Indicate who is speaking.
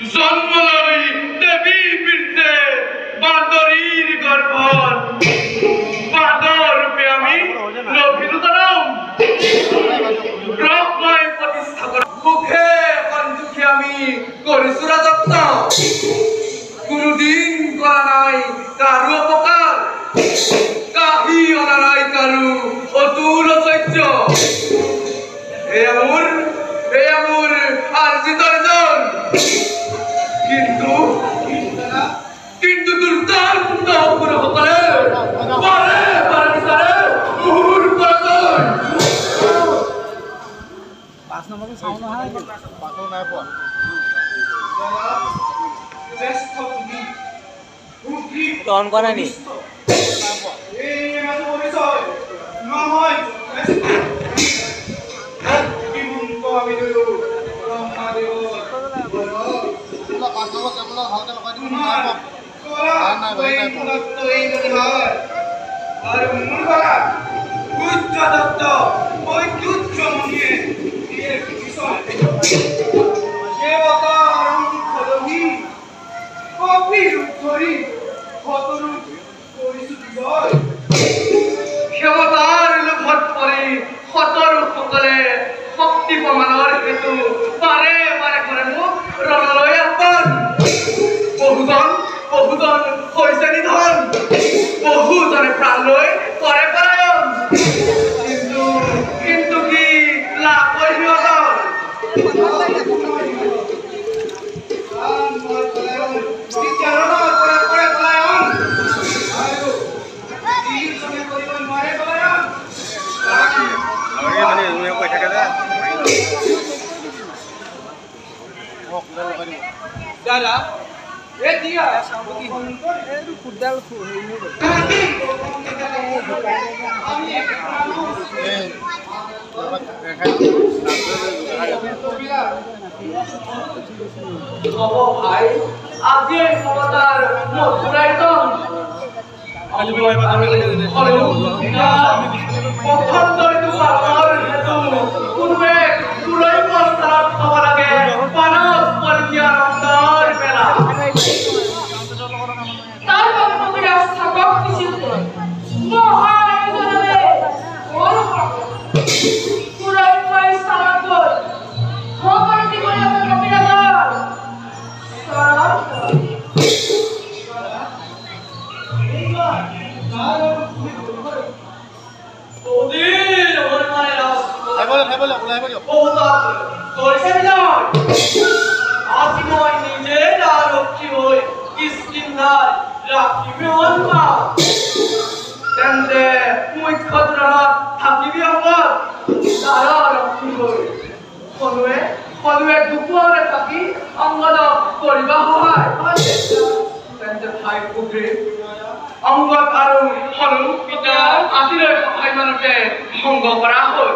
Speaker 1: জন্মলৈ দেৱী বীৰ্যে বান্দৰীৰ গৰ্ভত বান্দৰ ৰূপে আমি লভিলো জনম ব্ৰহ্মই প্ৰতিষ্ঠা কৰা মুখে কন্দুখে আমি কৰিছো ৰাজত্ব কোনোদিন কৰা নাই কাৰো অপকাৰ কাহি অনা নাই কাৰো অতুল ঐশ্বৰ্য এয়া মোৰ আৰ্জিত অৰ্জন কিন্তু দুৰ্দান্ত অসুৰসকলে বাৰে বাৰে বিচাৰে মোৰ পৰাজয়
Speaker 2: অন কৰা নি
Speaker 1: ক্ষমতাৰ লোভত পৰি সকলে শক্তি প্ৰমাণৰ হেতু বাৰে বাৰে কৰে মোক ৰণলৈ আহ্বান বহুজন হৈছে নিধন বহুজনে প্ৰাণ লৈ কৰে পৰায়ণ কিন্তু কি লাভ হয় সিহঁতৰ
Speaker 3: দাদা এ দিয়া
Speaker 2: ফুটডাল
Speaker 1: ভাই আজি ক্ষমতাৰ মধুৰাইতম কোনোৱে তুলৈ প্ৰস্তাৱ হ'ব লাগে মানৱ পৰীক্ষা ৰন্ধৰ বেলা
Speaker 4: তাৰ বাবে মই ৰাস্তাক দিছিল মহাৰাজনে পুৰাই পাই স্থানত গৈ সকলো দিবলৈ কপিৰাজৰ
Speaker 1: আজি মই নিজে আৰক্ষী হৈ কিস্কিন্দাৰ ৰাখিবি তেন্তে মুখ্য দূৰত থাকিবি অকল তাৰ আৰক্ষী হৈ সকলোৱে দুপৰে থাকি অংগদক কৰিবা সহায় তেন্তে ভাই পুখুৰী অংগত আৰু সৰু পিতা আজিলৈ সহায় মানতে ভংগ কৰা হ'ল